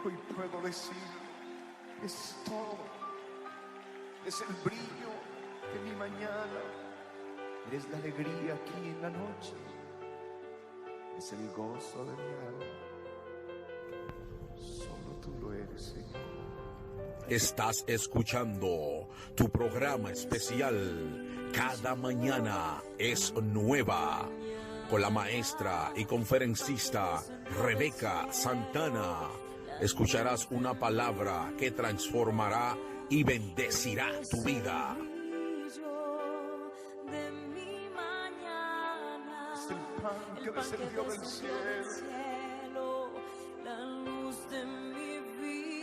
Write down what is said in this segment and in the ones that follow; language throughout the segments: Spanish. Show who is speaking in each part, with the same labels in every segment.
Speaker 1: Hoy puedo decir, es todo, es el brillo de mi mañana, es la alegría aquí en la noche, es el gozo de mi alma. Solo tú lo eres, Señor.
Speaker 2: Estás escuchando tu programa especial Cada Mañana es Nueva, con la maestra y conferencista Rebeca Santana. Escucharás una palabra que transformará y bendecirá tu vida.
Speaker 1: Es el pan que descendió del cielo,
Speaker 3: la luz de mi vida.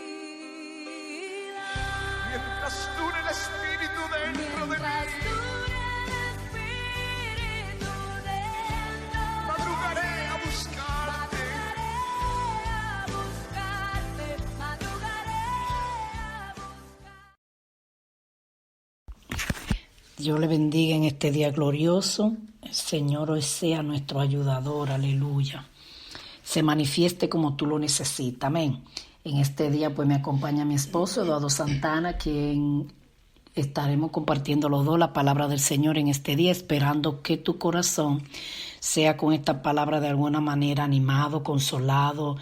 Speaker 1: Mientras dure el Espíritu dentro de mí, madrugaré a buscarte.
Speaker 4: Dios le bendiga en este día glorioso. El Señor hoy sea nuestro ayudador, aleluya. Se manifieste como tú lo necesitas, amén. En este día pues me acompaña mi esposo Eduardo Santana, quien estaremos compartiendo los dos la palabra del Señor en este día, esperando que tu corazón sea con esta palabra de alguna manera animado, consolado,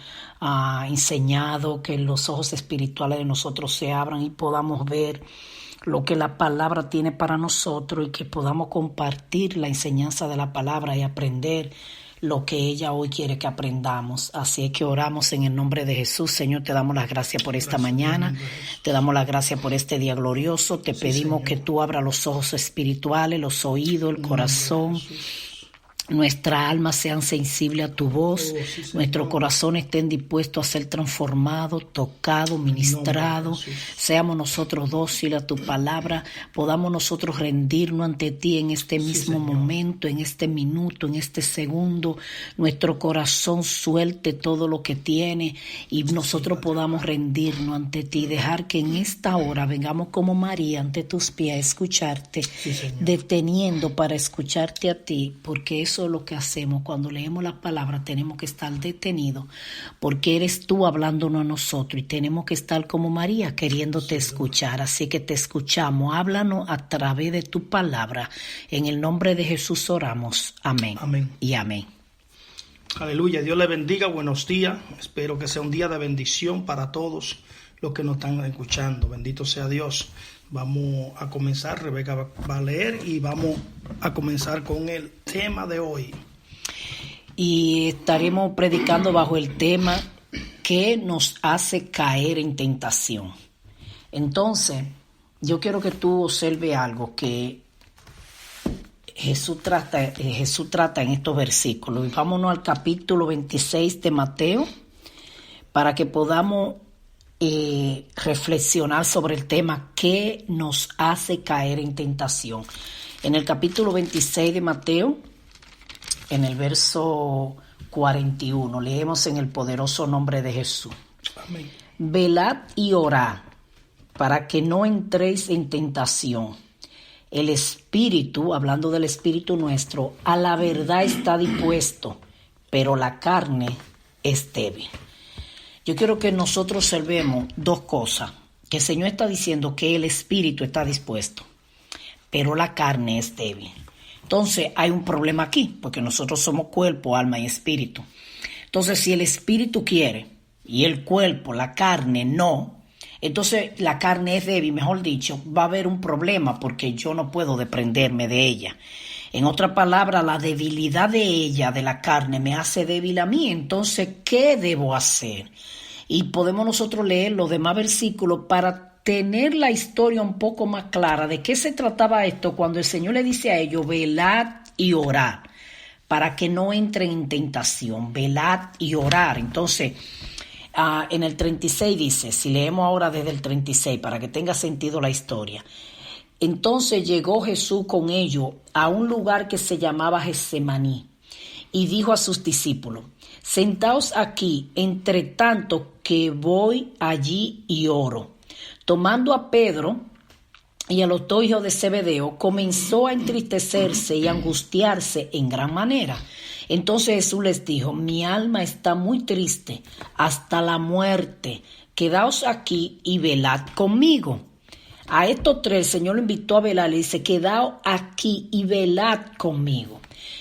Speaker 4: enseñado, que los ojos espirituales de nosotros se abran y podamos ver lo que la palabra tiene para nosotros y que podamos compartir la enseñanza de la palabra y aprender lo que ella hoy quiere que aprendamos. Así es que oramos en el nombre de Jesús. Señor, te damos las gracias por esta mañana, te damos las gracias por este día glorioso. Te pedimos, Señor, que tú abras los ojos espirituales, los oídos, el corazón. Nuestra alma sean sensibles a tu voz, nuestro corazón estén dispuestos a ser transformados, tocados, ministrados. Seamos nosotros dóciles a tu palabra, podamos nosotros rendirnos ante ti en este mismo momento, en este minuto, en este segundo. Nuestro corazón suelte todo lo que tiene y nosotros podamos rendirnos ante ti, dejar que en esta hora vengamos como María ante tus pies a escucharte, deteniendo para escucharte a ti, porque eso es lo que hacemos cuando leemos la palabra. Tenemos que estar detenidos porque eres tú hablándonos a nosotros y tenemos que estar como María queriéndote escuchar. Así que te escuchamos, háblanos a través de tu palabra. En el nombre de Jesús oramos, amén, amén y amén.
Speaker 5: Aleluya, Dios le bendiga, buenos días. Espero que sea un día de bendición para todos los que nos están escuchando. Bendito sea Dios. Vamos a comenzar, Rebeca va a leer y vamos a comenzar con el tema de hoy.
Speaker 4: Y estaremos predicando bajo el tema ¿qué nos hace caer en tentación? Entonces, yo quiero que tú observes algo que Jesús trata en estos versículos. Y vámonos al capítulo 26 de Mateo para que podamos reflexionar sobre el tema ¿qué nos hace caer en tentación? En el capítulo 26 de Mateo, en el verso 41, leemos en el poderoso nombre de Jesús.
Speaker 5: Amén.
Speaker 4: Velad y orad para que no entréis en tentación. El espíritu, hablando del espíritu nuestro, a la verdad está dispuesto, pero la carne es débil. Yo quiero que nosotros observemos dos cosas. Que el Señor está diciendo que el espíritu está dispuesto, pero la carne es débil. Entonces hay un problema aquí, porque nosotros somos cuerpo, alma y espíritu. Entonces si el espíritu quiere y el cuerpo, la carne no, entonces la carne es débil, mejor dicho, va a haber un problema porque yo no puedo desprenderme de ella. En otra palabra, la debilidad de ella, de la carne, me hace débil a mí. Entonces, ¿qué debo hacer? Y podemos nosotros leer los demás versículos para tener la historia un poco más clara de qué se trataba esto cuando el Señor le dice a ellos, velad y orad, para que no entren en tentación, velad y orar. Entonces, en el 36 dice, si leemos ahora desde el 36 para que tenga sentido la historia. Entonces llegó Jesús con ellos a un lugar que se llamaba Getsemaní y dijo a sus discípulos, sentaos aquí, entre tanto que voy allí y oro. Tomando a Pedro y a los dos hijos de Zebedeo, comenzó a entristecerse y angustiarse en gran manera. Entonces Jesús les dijo, mi alma está muy triste hasta la muerte. Quedaos aquí y velad conmigo. A estos tres el Señor lo invitó a velar. Le dice, quedaos aquí y velad conmigo.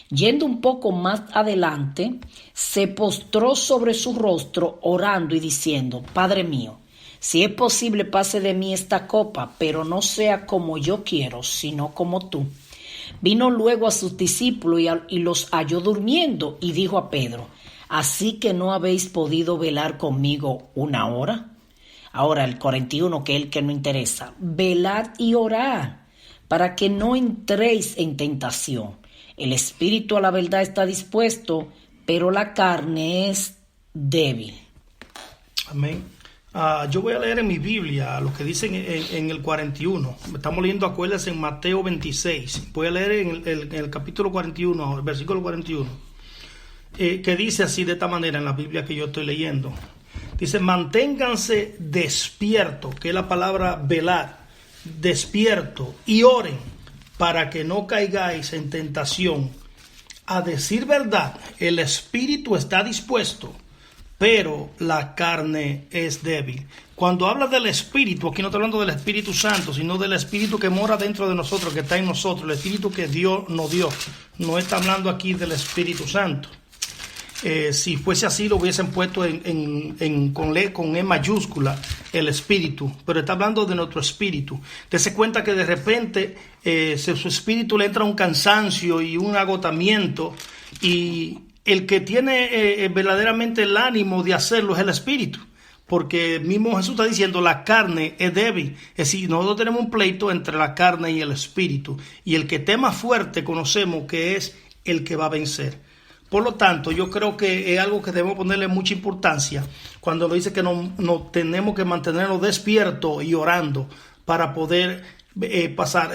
Speaker 4: Yendo un poco más adelante, se postró sobre su rostro orando y diciendo, Padre mío, si es posible pase de mí esta copa, pero no sea como yo quiero, sino como tú. Vino luego a sus discípulos y los halló durmiendo y dijo a Pedro, ¿así que no habéis podido velar conmigo una hora? Ahora el 41, que es el que no interesa. Velad y orad para que no entréis en tentación. El espíritu a la verdad está dispuesto, pero la carne es débil.
Speaker 5: Amén. Yo voy a leer en mi Biblia lo que dice en el 41. Estamos leyendo, acuérdense, en Mateo 26. Voy a leer en el capítulo 41, el versículo 41, que dice así, de esta manera, en la Biblia que yo estoy leyendo. Dice, manténganse despiertos, que es la palabra velar, despierto, y oren para que no caigáis en tentación. A decir verdad, el espíritu está dispuesto, pero la carne es débil. Cuando habla del espíritu, aquí no está hablando del Espíritu Santo, sino del espíritu que mora dentro de nosotros, que está en nosotros, el espíritu que Dios nos dio. No está hablando aquí del Espíritu Santo. Si fuese así, lo hubiesen puesto con E mayúscula, el espíritu, pero está hablando de nuestro espíritu. Dese cuenta que de repente su espíritu le entra un cansancio y un agotamiento, y el que tiene verdaderamente el ánimo de hacerlo es el espíritu, porque mismo Jesús está diciendo, la carne es débil. Es decir, nosotros tenemos un pleito entre la carne y el espíritu, y el que esté más fuerte conocemos que es el que va a vencer. Por lo tanto, yo creo que es algo que debemos ponerle mucha importancia cuando nos dice que no tenemos que mantenernos despiertos y orando para poder pasar.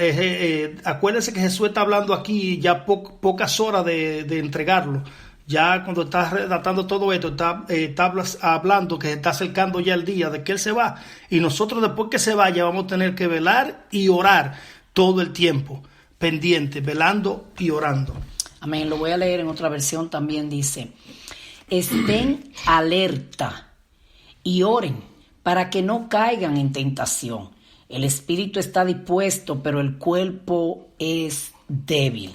Speaker 5: Acuérdense que Jesús está hablando aquí ya pocas horas de entregarlo. Ya cuando está redactando todo esto, está hablando que está acercando ya el día de que Él se va. Y nosotros, después que se vaya, vamos a tener que velar y orar todo el tiempo, pendiente, velando y orando.
Speaker 4: Amén. Lo voy a leer en otra versión también. Dice, estén alerta y oren para que no caigan en tentación. El espíritu está dispuesto, pero el cuerpo es débil.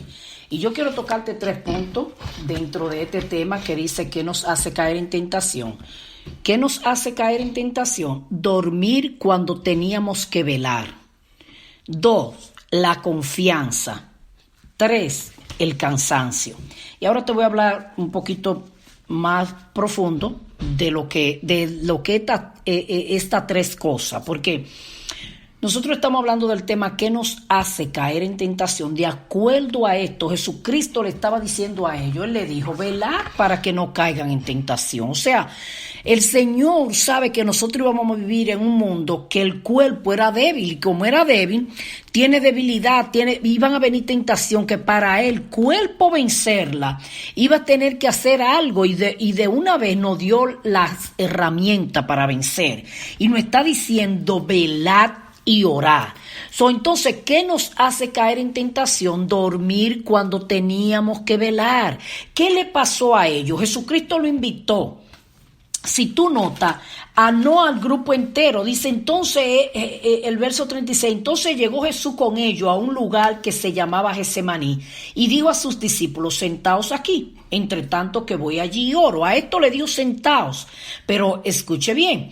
Speaker 4: Y yo quiero tocarte 3 puntos dentro de este tema que dice que nos hace caer en tentación. ¿Qué nos hace caer en tentación? Dormir cuando teníamos que velar. 2, la confianza. 3, el cansancio. Y ahora te voy a hablar un poquito más profundo de lo que estas 3 cosas, porque nosotros estamos hablando del tema que nos hace caer en tentación. De acuerdo a esto, Jesucristo le estaba diciendo a ellos, Él le dijo, velad para que no caigan en tentación. O sea, el Señor sabe que nosotros íbamos a vivir en un mundo que el cuerpo era débil, y como era débil, tiene debilidad, iban a venir tentación, que para el cuerpo vencerla iba a tener que hacer algo, y de una vez nos dio las herramientas para vencer. Y nos está diciendo, velad y orar. Entonces, ¿qué nos hace caer en tentación? Dormir cuando teníamos que velar. ¿Qué le pasó a ellos? Jesucristo lo invitó. Si tú notas, no al grupo entero. Dice entonces, el verso 36, entonces llegó Jesús con ellos a un lugar que se llamaba Getsemaní y dijo a sus discípulos, sentaos aquí, entre tanto que voy allí y oro. A esto le dio sentaos, pero escuche bien.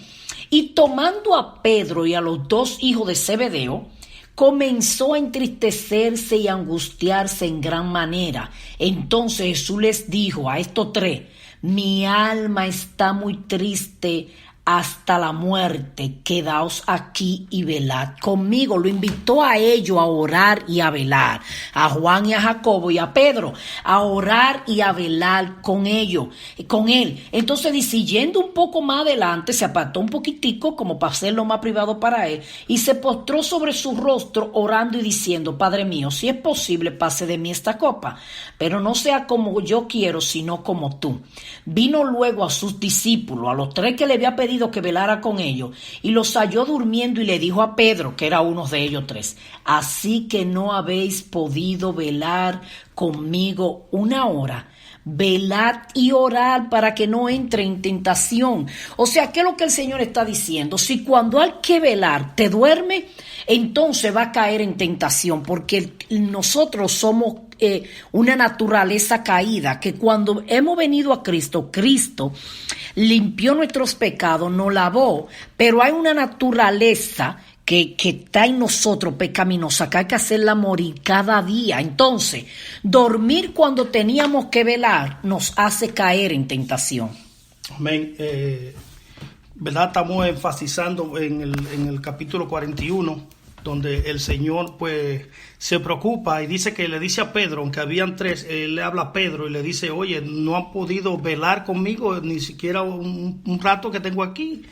Speaker 4: Y tomando a Pedro y a los 2 hijos de Zebedeo, comenzó a entristecerse y a angustiarse en gran manera. Entonces Jesús les dijo a estos 3, mi alma está muy triste hasta la muerte, quedaos aquí y velad conmigo. Lo invitó a ellos a orar y a velar, a Juan y a Jacobo y a Pedro, a orar y a velar con ellos, con él. Entonces dice, yendo un poco más adelante, se apartó un poquitico como para hacerlo más privado para él, y se postró sobre su rostro orando y diciendo, Padre mío, si es posible pase de mí esta copa, pero no sea como yo quiero, sino como tú. Vino luego a sus discípulos, a los 3 que le había pedido que velara con ellos, y los halló durmiendo, y le dijo a Pedro, que era uno de ellos 3, así que no habéis podido velar conmigo una hora. velad y orad para que no entre en tentación. O sea, ¿qué es lo que el Señor está diciendo? Si cuando hay que velar te duerme, entonces va a caer en tentación, porque nosotros somos una naturaleza caída, que cuando hemos venido a Cristo, Cristo limpió nuestros pecados, nos lavó, pero hay una naturaleza que está en nosotros pecaminosa, que hay que hacerla morir cada día. Entonces, dormir cuando teníamos que velar nos hace caer en tentación.
Speaker 5: Amén. ¿Verdad? Estamos enfatizando en el capítulo 41, donde el Señor pues se preocupa y dice que le dice a Pedro, aunque habían tres, él le habla a Pedro y le dice, oye, no han podido velar conmigo ni siquiera un rato que tengo aquí.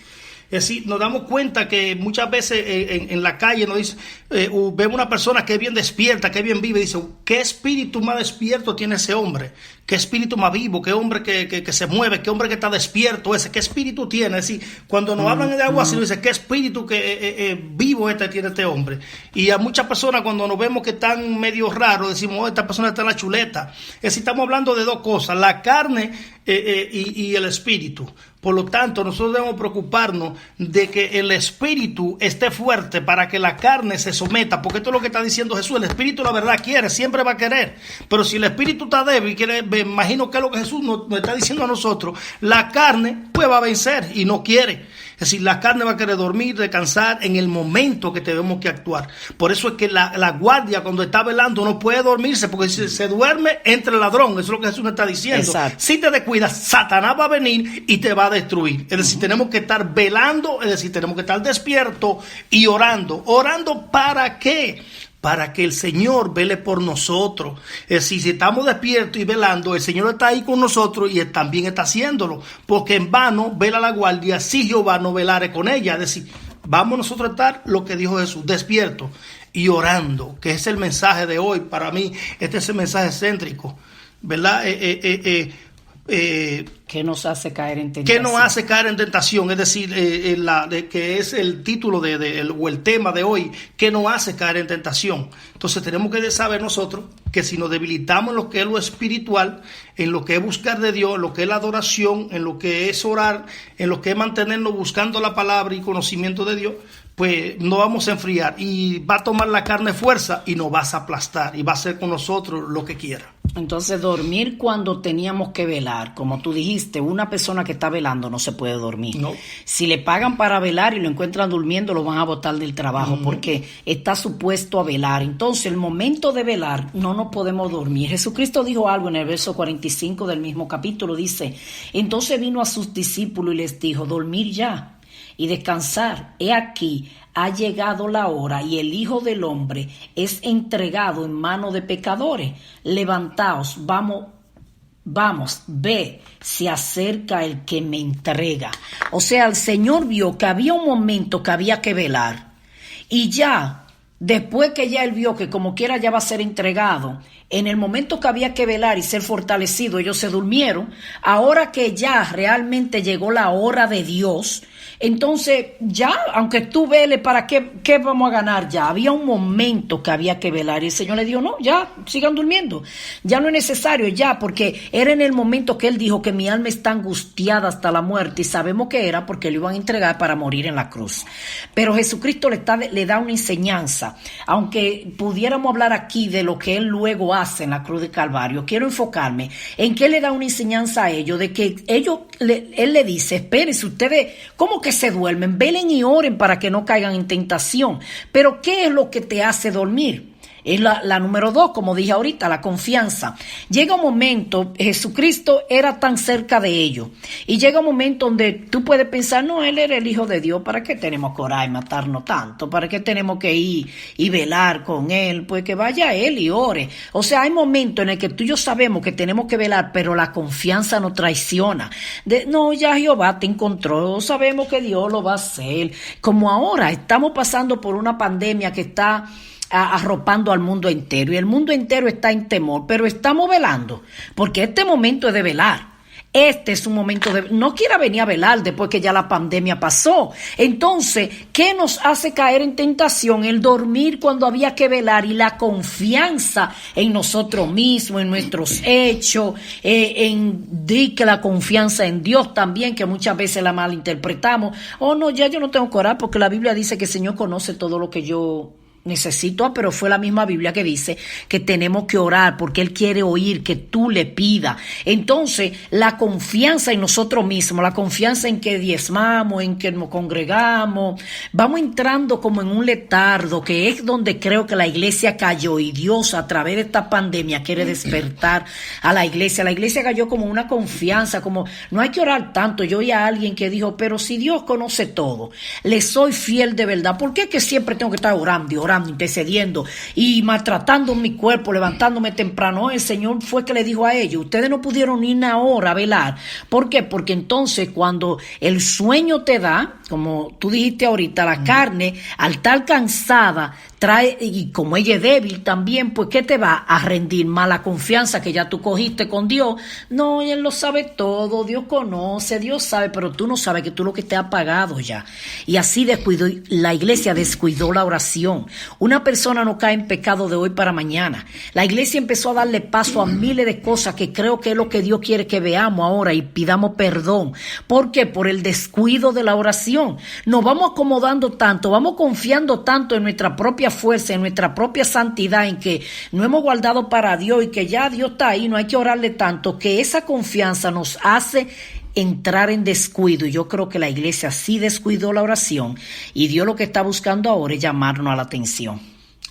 Speaker 5: Es decir, nos damos cuenta que muchas veces en la calle nos dice, vemos una persona que es bien despierta, que es bien viva, y dice, ¿qué espíritu más despierto tiene ese hombre? ¿Qué espíritu más vivo? ¿Qué hombre que se mueve? ¿Qué hombre que está despierto ese? ¿Qué espíritu tiene? Es decir, cuando nos hablan de agua, se dice, ¿qué espíritu vivo tiene este hombre? Y a muchas personas cuando nos vemos que están medio raros, decimos, oh, esta persona está en la chuleta. Es decir, estamos hablando de dos cosas, la carne y el espíritu. Por lo tanto, nosotros debemos preocuparnos de que el espíritu esté fuerte para que la carne se someta, porque esto es lo que está diciendo Jesús. El espíritu, la verdad, quiere, siempre va a querer, pero si el espíritu está débil, me imagino que es lo que Jesús nos está diciendo a nosotros, la carne pues va a vencer y no quiere. Es decir, la carne va a querer dormir, descansar en el momento que tenemos que actuar. Por eso es que la guardia cuando está velando no puede dormirse, porque si se duerme, entra el ladrón. Eso es lo que Jesús nos está diciendo. Exacto. Si te descuidas, Satanás va a venir y te va a destruir. Es decir, tenemos que estar velando, es decir, tenemos que estar despiertos y orando. ¿Orando para qué? Para que el Señor vele por nosotros. Es decir, si estamos despiertos y velando, el Señor está ahí con nosotros y Él también está haciéndolo. Porque en vano vela la guardia, si Jehová no velare con ella. Es decir, vamos nosotros a estar, lo que dijo Jesús, despiertos y orando, que es el mensaje de hoy. Para mí, este es el mensaje céntrico, ¿verdad?
Speaker 4: ¿Qué nos hace caer en tentación?
Speaker 5: ¿Qué nos hace caer en tentación? Es decir, que es el título o el tema de hoy, ¿qué nos hace caer en tentación? Entonces tenemos que saber nosotros que si nos debilitamos en lo que es lo espiritual, en lo que es buscar de Dios, en lo que es la adoración, en lo que es orar, en lo que es mantenernos buscando la palabra y conocimiento de Dios, pues no vamos a enfriar y va a tomar la carne fuerza y nos vas a aplastar y va a hacer con nosotros lo que quiera.
Speaker 4: Entonces, dormir cuando teníamos que velar, como tú dijiste, una persona que está velando no se puede dormir. No. Si le pagan para velar y lo encuentran durmiendo, lo van a botar del trabajo porque está supuesto a velar. Entonces, el momento de velar no nos podemos dormir. Jesucristo dijo algo en el verso 45 del mismo capítulo, dice, entonces vino a sus discípulos y les dijo, dormir ya y descansar. He aquí, ha llegado la hora y el Hijo del Hombre es entregado en mano de pecadores. Levantaos, vamos, ve, se acerca el que me entrega. O sea, el Señor vio que había un momento que había que velar. Y ya, después que ya él vio que como quiera ya va a ser entregado, en el momento que había que velar y ser fortalecido, ellos se durmieron. Ahora que ya realmente llegó la hora de Dios, entonces ya, aunque tú veles, ¿para qué vamos a ganar ya? Había un momento que había que velar y el Señor le dijo, no, ya, sigan durmiendo. Ya no es necesario, ya, porque era en el momento que Él dijo que mi alma está angustiada hasta la muerte y sabemos que era porque lo iban a entregar para morir en la cruz. Pero Jesucristo le da una enseñanza. Aunque pudiéramos hablar aquí de lo que Él luego hace en la cruz de Calvario, quiero enfocarme en que Él le da una enseñanza a ellos, de que Él le dice, espérense ustedes, ¿cómo que se duermen? Velen y oren para que no caigan en tentación. Pero ¿qué es lo que te hace dormir? Es la número 2, como dije ahorita, la confianza. Llega un momento, Jesucristo era tan cerca de ellos, y llega un momento donde tú puedes pensar, no, Él era el Hijo de Dios, ¿para qué tenemos que orar y matarnos tanto? ¿Para qué tenemos que ir y velar con Él? Pues que vaya Él y ore. O sea, hay momentos en el que tú y yo sabemos que tenemos que velar, pero la confianza nos traiciona. No, ya Jehová te encontró, sabemos que Dios lo va a hacer. Como ahora estamos pasando por una pandemia que está arropando al mundo entero y el mundo entero está en temor, pero estamos velando porque este momento es de velar. este es un momento de... No quiera venir a velar después que ya la pandemia pasó. Entonces, ¿qué nos hace caer en tentación? El dormir cuando había que velar y la confianza en nosotros mismos, en nuestros hechos, que la confianza en Dios también, que muchas veces la malinterpretamos. Oh, no, ya yo no tengo que orar porque la Biblia dice que el Señor conoce todo lo que yo necesito, pero fue la misma Biblia que dice que tenemos que orar porque Él quiere oír, que tú le pidas. Entonces, la confianza en nosotros mismos, la confianza en que diezmamos, en que nos congregamos, vamos entrando como en un letardo, que es donde creo que la iglesia cayó, y Dios a través de esta pandemia quiere despertar a la iglesia. La iglesia cayó como una confianza, como no hay que orar tanto. Yo oí a alguien que dijo, pero si Dios conoce todo, le soy fiel de verdad, ¿por qué es que siempre tengo que estar orando, intercediendo y maltratando mi cuerpo, levantándome temprano? El Señor fue que le dijo a ellos, ustedes no pudieron ir una hora a velar. ¿Por qué? Porque entonces cuando el sueño te da, como tú dijiste ahorita, la carne al estar cansada trae, y como ella es débil también, pues ¿qué te va a rendir? Más la confianza que ya tú cogiste con Dios. No, Él lo sabe todo, Dios conoce, Dios sabe, pero tú no sabes que tú lo que te has pagado ya. Y así descuidó, la iglesia descuidó la oración. Una persona no cae en pecado de hoy para mañana. La iglesia empezó a darle paso a miles de cosas que creo que es lo que Dios quiere que veamos ahora y pidamos perdón. ¿Por qué? Por el descuido de la oración. Nos vamos acomodando tanto, vamos confiando tanto en nuestra propia fuerza, en nuestra propia santidad, en que no hemos guardado para Dios y que ya Dios está ahí, no hay que orarle tanto, que esa confianza nos hace entrar en descuido. Y yo creo que la iglesia sí descuidó la oración, y Dios lo que está buscando ahora es llamarnos a la atención.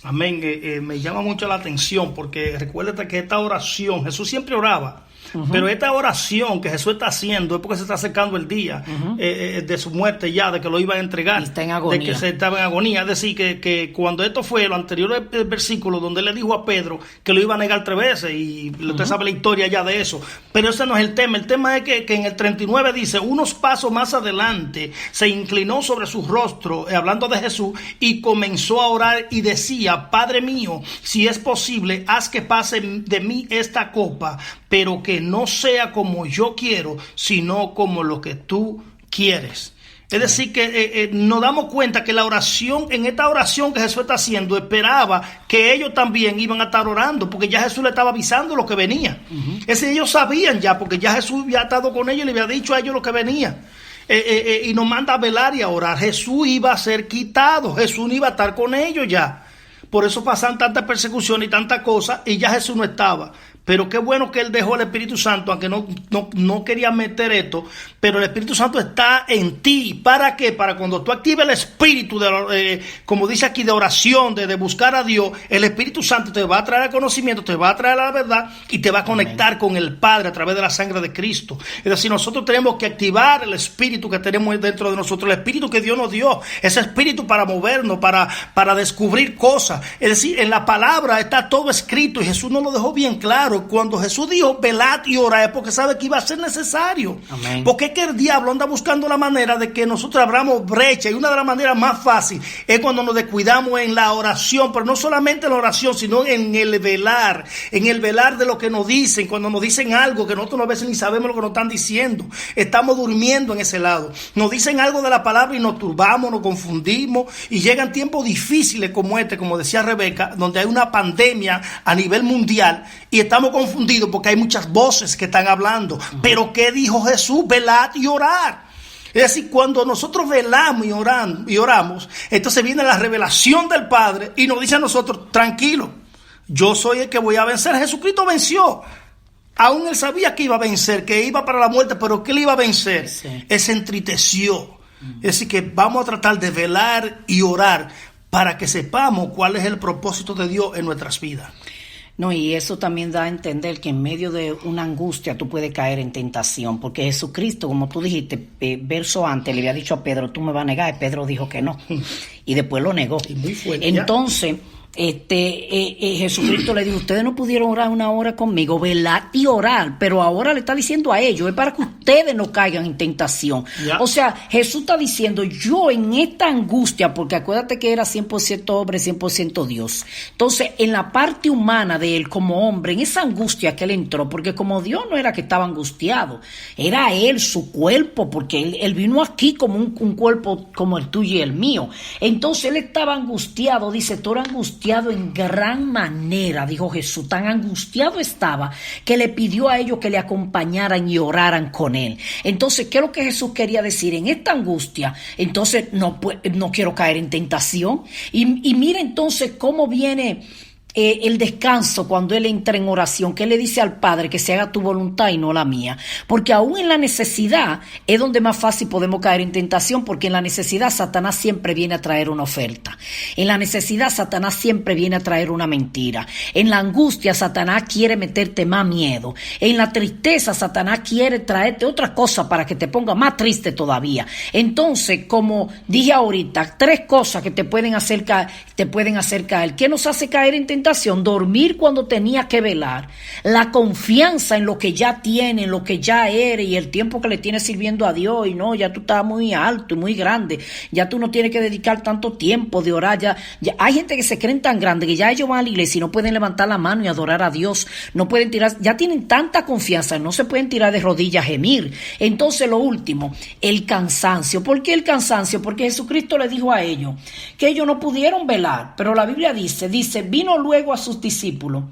Speaker 5: Amén. Me llama mucho la atención porque recuérdate que esta oración, Jesús siempre oraba. Pero esta oración que Jesús está haciendo es porque se está acercando el día de su muerte ya, de que lo iba a entregar,
Speaker 4: está en agonía.
Speaker 5: de que se estaba en agonía. Es decir, que cuando esto fue, lo anterior versículo donde él le dijo a Pedro que lo iba a negar 3 veces, y usted sabe la historia ya de eso. Pero ese no es el tema. El tema es que en el 39 dice, unos pasos más adelante se inclinó sobre su rostro, hablando de Jesús, y comenzó a orar y decía, Padre mío, si es posible, haz que pase de mí esta copa, pero que no sea como yo quiero, sino como lo que tú quieres. Es decir, que nos damos cuenta que la oración, en esta oración que Jesús está haciendo, esperaba que ellos también iban a estar orando, porque ya Jesús le estaba avisando lo que venía. Es decir, ellos sabían ya, porque ya Jesús había estado con ellos y le había dicho a ellos lo que venía. Y nos manda a velar y a orar. Jesús iba a ser quitado, Jesús no iba a estar con ellos ya. Por eso pasan tantas persecuciones y tantas cosas, y ya Jesús no estaba. Pero qué bueno que Él dejó el Espíritu Santo, aunque no quería meter esto, pero el Espíritu Santo está en ti. ¿Para qué? Para cuando tú actives el Espíritu, como dice aquí, de oración, de buscar a Dios, el Espíritu Santo te va a traer el conocimiento, te va a traer la verdad y te va a conectar con el Padre a través de la sangre de Cristo. Es decir, nosotros tenemos que activar el Espíritu que tenemos dentro de nosotros, el Espíritu que Dios nos dio, ese Espíritu para movernos, para descubrir cosas. Es decir, en la palabra está todo escrito y Jesús nos lo dejó bien claro. Cuando Jesús dijo velad y orad es porque sabe que iba a ser necesario. Amén. Porque es que el diablo anda buscando la manera de que nosotros abramos brecha, y una de las maneras más fáciles es cuando nos descuidamos en la oración, pero no solamente en la oración, sino en el velar de lo que nos dicen, cuando nos dicen algo que nosotros a veces ni sabemos lo que nos están diciendo, estamos durmiendo en ese lado, nos dicen algo de la palabra y nos turbamos, nos confundimos, y llegan tiempos difíciles como este, como decía Rebeca, donde hay una pandemia a nivel mundial y estamos confundidos porque hay muchas voces que están hablando. Pero ¿qué dijo Jesús? Velad y orar. Es decir, cuando nosotros velamos y oramos, entonces viene la revelación del Padre y nos dice a nosotros, tranquilo, yo soy el que voy a vencer. Jesucristo venció. Aún Él sabía que iba a vencer, que iba para la muerte, pero que Él iba a vencer. Sí. Él se entristeció. Es decir, que vamos a tratar de velar y orar para que sepamos cuál es el propósito de Dios en nuestras vidas.
Speaker 4: No, y eso también da a entender que en medio de una angustia tú puedes caer en tentación, porque Jesucristo, como tú dijiste, verso antes, le había dicho a Pedro, tú me vas a negar, y Pedro dijo que no, y después lo negó. Muy fuerte, entonces, Jesucristo le dijo, ustedes no pudieron orar una hora conmigo, velad y orar, pero ahora le está diciendo a ellos, es para que ustedes no caigan en tentación.
Speaker 5: Ya.
Speaker 4: O sea, Jesús está diciendo, yo en esta angustia, porque acuérdate que era 100% hombre, 100% Dios. Entonces, en la parte humana de él como hombre, en esa angustia que él entró, porque como Dios no era que estaba angustiado, era él, su cuerpo, porque él vino aquí como un cuerpo como el tuyo y el mío. Entonces, él estaba angustiado, dice, tú eres angustiado en gran manera, dijo Jesús, tan angustiado estaba que le pidió a ellos que le acompañaran y oraran con él. Entonces, ¿qué es lo que Jesús quería decir? En esta angustia, entonces no quiero caer en tentación. Y mira entonces cómo viene el descanso cuando él entra en oración, que le dice al Padre que se haga tu voluntad y no la mía, porque aún en la necesidad es donde más fácil podemos caer en tentación, porque en la necesidad Satanás siempre viene a traer una oferta, en la necesidad Satanás siempre viene a traer una mentira, en la angustia Satanás quiere meterte más miedo, en la tristeza Satanás quiere traerte otra cosa para que te ponga más triste todavía. Entonces, como dije ahorita, 3 cosas que te pueden hacer caer. ¿Qué nos hace caer en tentación? Dormir cuando tenía que velar, la confianza en lo que ya tiene, en lo que ya eres y el tiempo que le tienes sirviendo a Dios, y no, ya tú estás muy alto y muy grande, ya tú no tienes que dedicar tanto tiempo de orar, ya hay gente que se creen tan grande que ya ellos van a la iglesia y no pueden levantar la mano y adorar a Dios, no pueden tirar, ya tienen tanta confianza, no se pueden tirar de rodillas a gemir. Entonces lo último, el cansancio. ¿Por qué el cansancio? Porque Jesucristo le dijo a ellos que ellos no pudieron velar, pero la Biblia dice, vino luego a sus discípulos.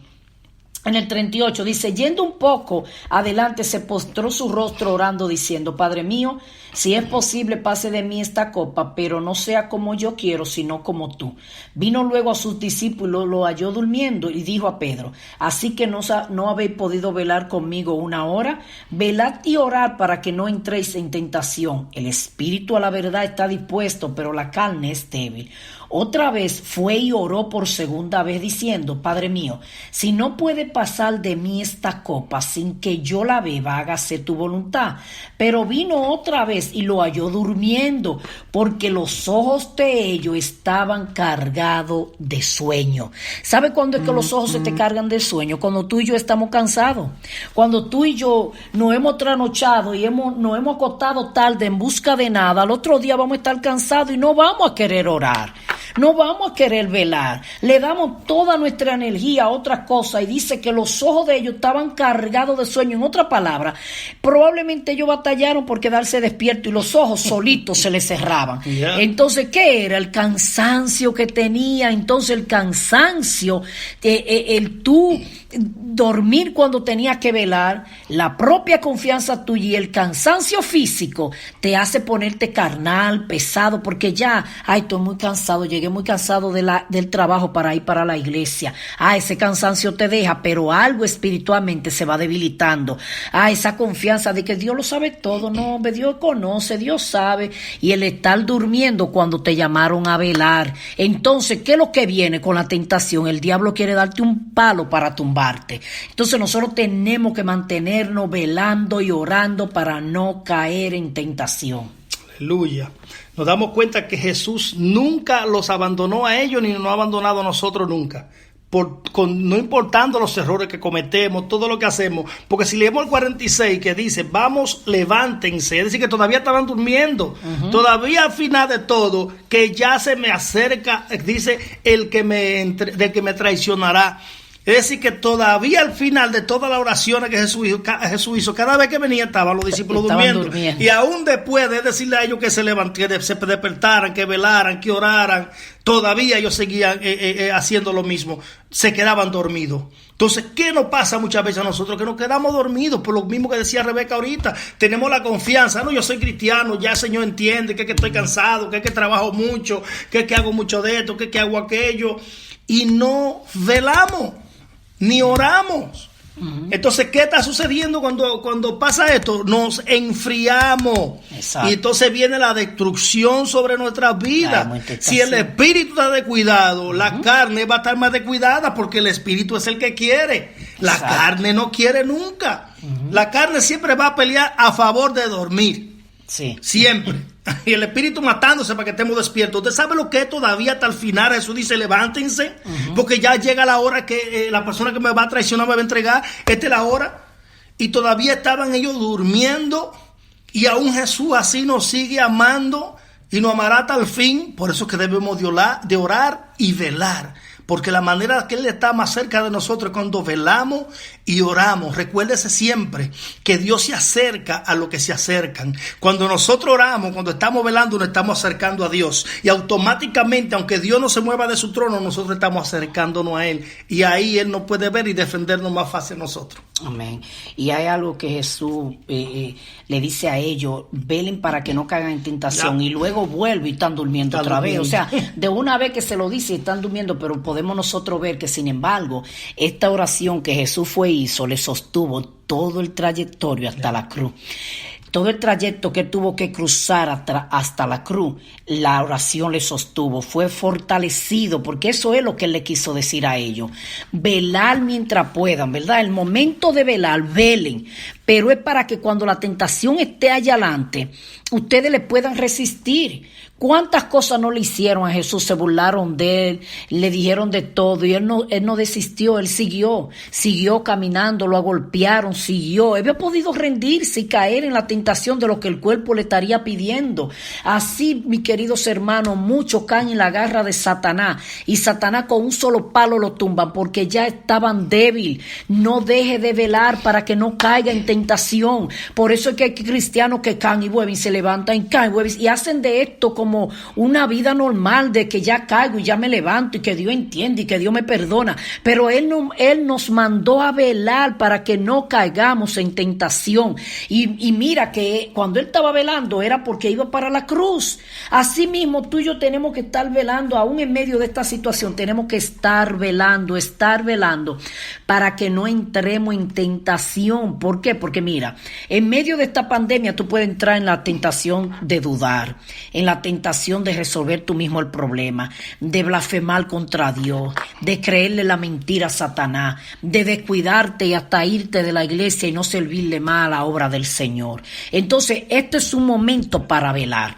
Speaker 4: En el 38 dice, yendo un poco adelante, se postró su rostro orando, diciendo, Padre mío, si es posible, pase de mí esta copa, pero no sea como yo quiero, sino como tú. Vino luego a sus discípulos, lo halló durmiendo y dijo a Pedro, así que no habéis podido velar conmigo una hora, velad y orad para que no entréis en tentación. El espíritu a la verdad está dispuesto, pero la carne es débil. Otra vez fue y oró por segunda vez diciendo, Padre mío, si no puede pasar de mí esta copa sin que yo la beba, hágase tu voluntad. Pero vino otra vez y lo halló durmiendo, porque los ojos de ellos estaban cargados de sueño. ¿Sabe cuándo es que los ojos se te cargan de sueño? Cuando tú y yo estamos cansados. Cuando tú y yo nos hemos trasnochado y nos hemos acostado tarde en busca de nada, al otro día vamos a estar cansados y no vamos a querer orar. No vamos a querer velar, le damos toda nuestra energía a otra cosa y dice que los ojos de ellos estaban cargados de sueño. En otra palabra, probablemente ellos batallaron por quedarse despiertos y los ojos solitos se les cerraban. Yeah. Entonces, ¿qué era? El cansancio que tenía. Entonces, el cansancio, el tú dormir cuando tenías que velar, la propia confianza tuya y el cansancio físico te hace ponerte carnal, pesado, porque ya, estoy muy cansado, llegué muy cansado del trabajo para ir para la iglesia. Ese cansancio te deja, pero algo espiritualmente se va debilitando. Esa confianza de que Dios lo sabe todo, no, Dios conoce, Dios sabe, y el estar durmiendo cuando te llamaron a velar. Entonces, ¿qué es lo que viene con la tentación? El diablo quiere darte un palo para tumbarte. Entonces nosotros tenemos que mantenernos velando y orando para no caer en tentación.
Speaker 5: Aleluya. Nos damos cuenta que Jesús nunca los abandonó a ellos ni nos ha abandonado a nosotros nunca. No importando los errores que cometemos, todo lo que hacemos, porque si leemos el 46 que dice, vamos, levántense, es decir, que todavía estaban durmiendo, todavía al final de todo, que ya se me acerca, dice, del que me traicionará. Es decir, que todavía al final de todas las oraciones que Jesús hizo, cada vez que venía estaban los discípulos durmiendo. Y aún después de decirle a ellos que se levantaran, se despertaran, que velaran, que oraran, todavía ellos seguían haciendo lo mismo, se quedaban dormidos. Entonces, ¿qué nos pasa muchas veces a nosotros? Que nos quedamos dormidos, por lo mismo que decía Rebeca ahorita. Tenemos la confianza, no, yo soy cristiano, ya el Señor entiende que estoy cansado, que trabajo mucho, que hago mucho de esto, que hago aquello, y no velamos. Ni oramos. Entonces, ¿qué está sucediendo cuando pasa esto? Nos enfriamos. Exacto. Y entonces viene la destrucción sobre nuestras vidas. Si el espíritu está descuidado, la carne va a estar más descuidada, porque el espíritu es el que quiere. La carne no quiere nunca. La carne siempre va a pelear a favor de dormir. Sí. Siempre. y el espíritu matándose para que estemos despiertos. ¿Usted sabe lo que es todavía hasta el final? Jesús dice, levántense, porque ya llega la hora que la persona que me va a traicionar me va a entregar. Esta es la hora. Y todavía estaban ellos durmiendo, y aún Jesús así nos sigue amando y nos amará hasta el fin. Por eso que debemos de orar y velar, porque la manera que Él está más cerca de nosotros es cuando velamos y oramos. Recuérdese siempre que Dios se acerca a los que se acercan. Cuando nosotros oramos, cuando estamos velando, nos estamos acercando a Dios. Y automáticamente, aunque Dios no se mueva de su trono, nosotros estamos acercándonos a Él. Y ahí Él nos puede ver y defendernos más fácil a nosotros.
Speaker 4: Amén. Y hay algo que Jesús le dice a ellos: velen para que no caigan en tentación. Y luego vuelve y están durmiendo otra vez. O sea, de una vez que se lo dice, están durmiendo, pero podemos nosotros ver que, sin embargo, esta oración que Jesús hizo le sostuvo todo el trayectorio hasta la cruz. Todo el trayecto que tuvo que cruzar hasta la cruz, la oración le sostuvo, fue fortalecido, porque eso es lo que Él le quiso decir a ellos. Velar mientras puedan, ¿verdad? El momento de velar, velen, pero es para que cuando la tentación esté allá adelante, ustedes le puedan resistir. ¿Cuántas cosas no le hicieron a Jesús? Se burlaron de Él, le dijeron de todo, y él no desistió, Él siguió caminando, lo golpearon, siguió. Él había podido rendirse y caer en la tentación de lo que el cuerpo le estaría pidiendo. Así, mis queridos hermanos, muchos caen en la garra de Satanás, y Satanás con un solo palo lo tumban, porque ya estaban débiles. No deje de velar para que no caiga en tentación. Por eso es que hay cristianos que caen y vuelven, se levantan, caen y vuelven, y hacen de esto como una vida normal, de que ya caigo y ya me levanto y que Dios entiende y que Dios me perdona. Pero Él nos mandó a velar para que no caigamos en tentación. Y mira que cuando Él estaba velando era porque iba para la cruz. Así mismo tú y yo tenemos que estar velando, aún en medio de esta situación. Tenemos que estar velando para que no entremos en tentación. ¿Por qué? Porque mira, en medio de esta pandemia tú puedes entrar en la tentación de dudar, en la tentación de resolver tú mismo el problema, de blasfemar contra Dios, de creerle la mentira a Satanás, de descuidarte y hasta irte de la iglesia y no servirle más a la obra del Señor. Entonces, este es un momento para velar.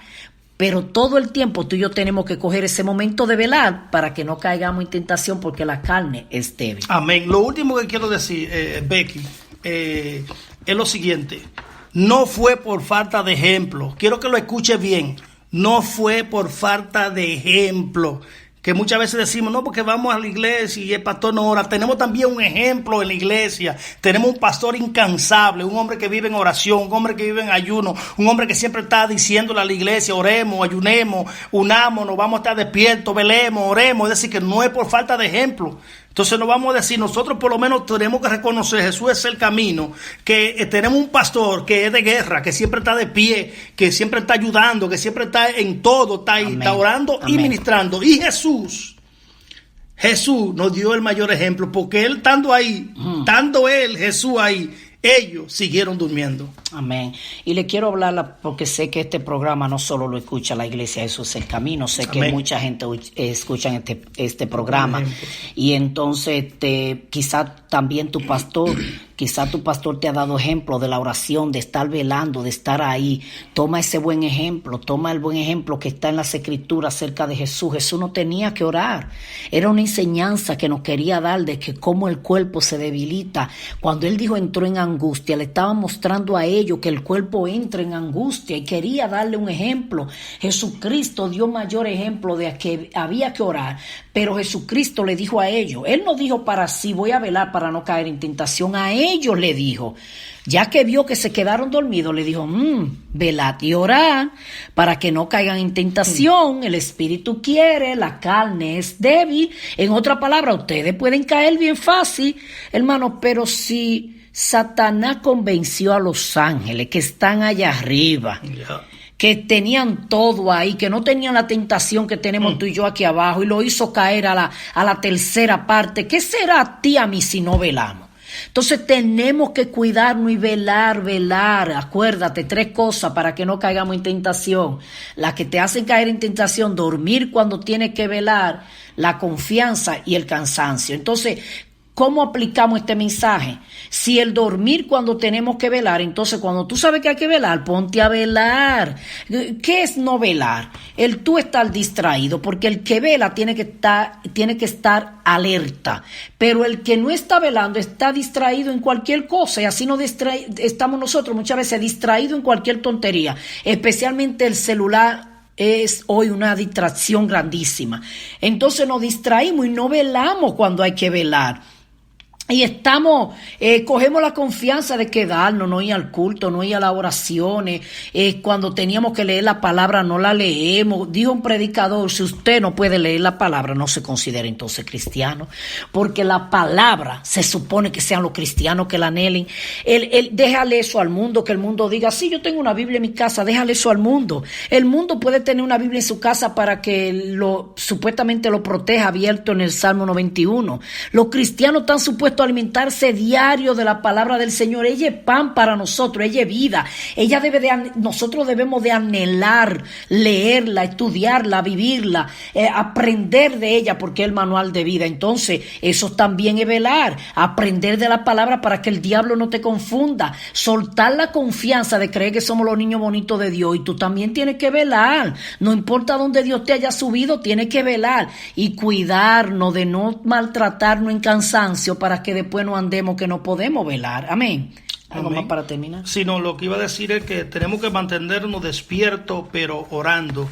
Speaker 4: Pero todo el tiempo tú y yo tenemos que coger ese momento de velar para que no caigamos en tentación, porque la carne es débil.
Speaker 5: Amén. Lo último que quiero decir, Becky, es lo siguiente. No fue por falta de ejemplo. Quiero que lo escuche bien. No fue por falta de ejemplo. Que muchas veces decimos, no, porque vamos a la iglesia y el pastor no ora. Tenemos también un ejemplo en la iglesia. Tenemos un pastor incansable, un hombre que vive en oración, un hombre que vive en ayuno, un hombre que siempre está diciéndole a la iglesia: oremos, ayunemos, unámonos, vamos a estar despiertos, velemos, oremos. Es decir, que no es por falta de ejemplo. Entonces no vamos a decir, nosotros por lo menos tenemos que reconocer, Jesús es el camino, que tenemos un pastor que es de guerra, que siempre está de pie, que siempre está ayudando, que siempre está en todo, está ahí, está orando y ministrando. Y Jesús nos dio el mayor ejemplo, porque Él estando ahí, Jesús ahí, ellos siguieron durmiendo.
Speaker 4: Amén. Y le quiero hablar, porque sé que este programa no solo lo escucha la Iglesia Jesús el Camino, sé que mucha gente escucha este programa. Y entonces quizá también tu pastor te ha dado ejemplo de la oración, de estar velando, de estar ahí. Toma ese buen ejemplo, toma el buen ejemplo que está en las Escrituras acerca de Jesús. Jesús no tenía que orar. Era una enseñanza que nos quería dar de que cómo el cuerpo se debilita. Cuando Él dijo entró en angustia, le estaba mostrando a ellos que el cuerpo entra en angustia, y quería darle un ejemplo. Jesucristo dio mayor ejemplo de que había que orar, pero Jesucristo le dijo a ellos, Él no dijo para sí, voy a velar para no caer en tentación. A ellos le dijo, ya que vio que se quedaron dormidos, le dijo, velad y orad para que no caigan en tentación. El espíritu quiere, la carne es débil. En otra palabra, ustedes pueden caer bien fácil, hermano, pero si Satanás convenció a los ángeles que están allá arriba, que tenían todo ahí, que no tenían la tentación que tenemos tú y yo aquí abajo, y lo hizo caer a la tercera parte, ¿qué será a ti, a mí, si no velamos? Entonces tenemos que cuidarnos y velar. Acuérdate, 3 cosas para que no caigamos en tentación. Las que te hacen caer en tentación: dormir cuando tienes que velar, la confianza y el cansancio. Entonces, ¿Cómo aplicamos este mensaje? Si el dormir cuando tenemos que velar, entonces cuando tú sabes que hay que velar, ponte a velar. ¿Qué es no velar? El tú estar distraído, porque el que vela tiene que estar alerta, pero el que no está velando está distraído en cualquier cosa, y así estamos nosotros muchas veces distraídos en cualquier tontería, especialmente el celular. Es hoy una distracción grandísima. Entonces nos distraímos y no velamos cuando hay que velar. Y cogemos la confianza de quedarnos, no ir al culto, no ir a las oraciones. Cuando teníamos que leer la palabra, no la leemos. Dijo un predicador, si usted no puede leer la palabra, no se considera entonces cristiano. Porque la palabra se supone que sean los cristianos que la anhelen. Déjale eso al mundo, que el mundo diga, sí, yo tengo una Biblia en mi casa, déjale eso al mundo. El mundo puede tener una Biblia en su casa para que supuestamente lo proteja, abierto en el Salmo 91. Los cristianos están supuestos a alimentarse diario de la palabra del Señor. Ella es pan para nosotros, ella es vida. Nosotros debemos de anhelar, leerla, estudiarla, vivirla, aprender de ella, porque es el manual de vida. Entonces, eso también es velar, aprender de la palabra para que el diablo no te confunda, soltar la confianza de creer que somos los niños bonitos de Dios, y tú también tienes que velar. No importa dónde Dios te haya subido, tienes que velar y cuidarnos de no maltratarnos en cansancio, para que después no andemos que no podemos velar. Amén. ¿Algo más para terminar?
Speaker 5: Sí, no, lo que iba a decir es que tenemos que mantenernos despiertos, pero orando.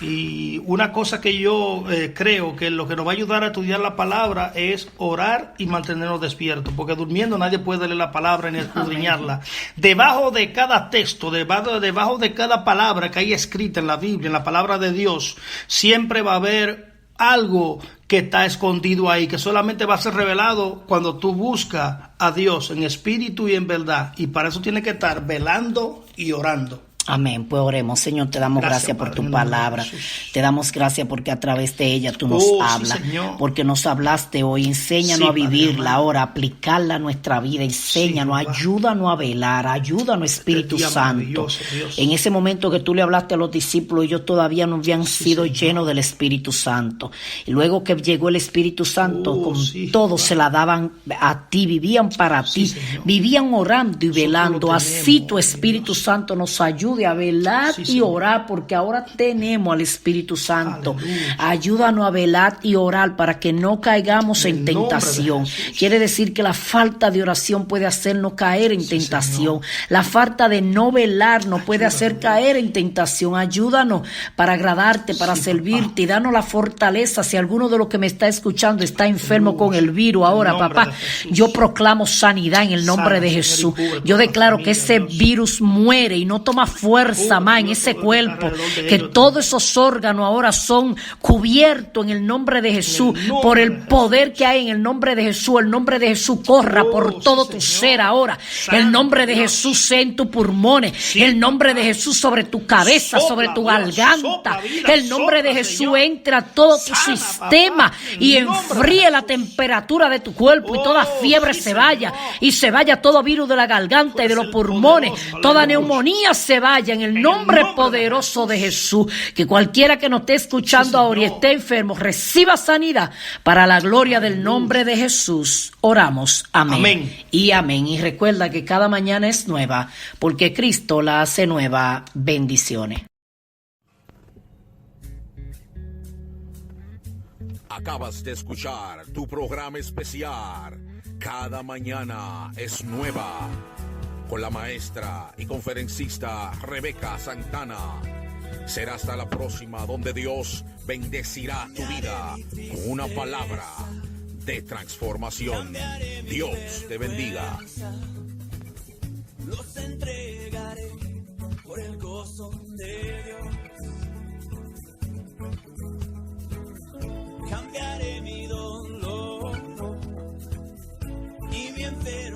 Speaker 5: Y una cosa que yo creo que lo que nos va a ayudar a estudiar la palabra es orar y mantenernos despiertos, porque durmiendo nadie puede leer la palabra ni escudriñarla. Debajo de cada texto, debajo de cada palabra que hay escrita en la Biblia, en la palabra de Dios, siempre va a haber algo que está escondido ahí, que solamente va a ser revelado cuando tú buscas a Dios en espíritu y en verdad. Y para eso tienes que estar velando y orando.
Speaker 4: Amén. Pues oremos. Señor, te damos gracias por tu palabra. Te damos gracias porque a través de ella tú nos hablas. Sí, porque nos hablaste hoy. Enséñanos a vivirla ahora, a aplicarla a nuestra vida. Enséñanos, ayúdanos a velar, ayúdanos, Espíritu Santo. Dios. En ese momento que tú le hablaste a los discípulos, ellos todavía no habían sido llenos del Espíritu Santo. Y luego que llegó el Espíritu Santo, con todo se la daban a ti, vivían para ti, vivían orando y velando. Así tu Espíritu Santo nos ayude a velar y orar, porque ahora tenemos al Espíritu Santo. Aleluya. Ayúdanos a velar y orar para que no caigamos en tentación. Quiere decir que la falta de oración puede hacernos caer en tentación. Señor. La falta de no velar nos puede hacer caer en tentación. Ayúdanos para agradarte, para servirte, y danos la fortaleza. Si alguno de los que me está escuchando está enfermo con el virus ahora, papá, yo proclamo sanidad en el nombre de Jesús. Yo declaro que ese virus muere y no toma fuerza más en ese cuerpo, que todos esos órganos ahora son cubiertos en el nombre de Jesús, por el poder que hay en el nombre de Jesús. El nombre de Jesús corra por todo tu ser ahora. El nombre de Jesús sea en tus pulmones, el nombre de Jesús sobre tu cabeza, sobre tu garganta. El nombre de Jesús entra a todo tu sistema y enfríe la temperatura de tu cuerpo, y toda fiebre se vaya, y se vaya todo virus de la garganta y de los pulmones, toda neumonía se vaya en el nombre poderoso de Jesús. Que cualquiera que nos esté escuchando ahora y esté enfermo reciba sanidad para la gloria del nombre de Jesús. Oramos. Amén. Y amén. Y recuerda que cada mañana es nueva, porque Cristo la hace nueva. Bendiciones.
Speaker 2: Acabas de escuchar tu programa especial. Cada mañana es nueva, con la maestra y conferencista Rebeca Santana. Será hasta la próxima, donde Dios bendecirá tu vida con una palabra de transformación. Dios te bendiga.
Speaker 3: Los entregaré por el gozo de Dios. Cambiaré mi dolor y mi enfermedad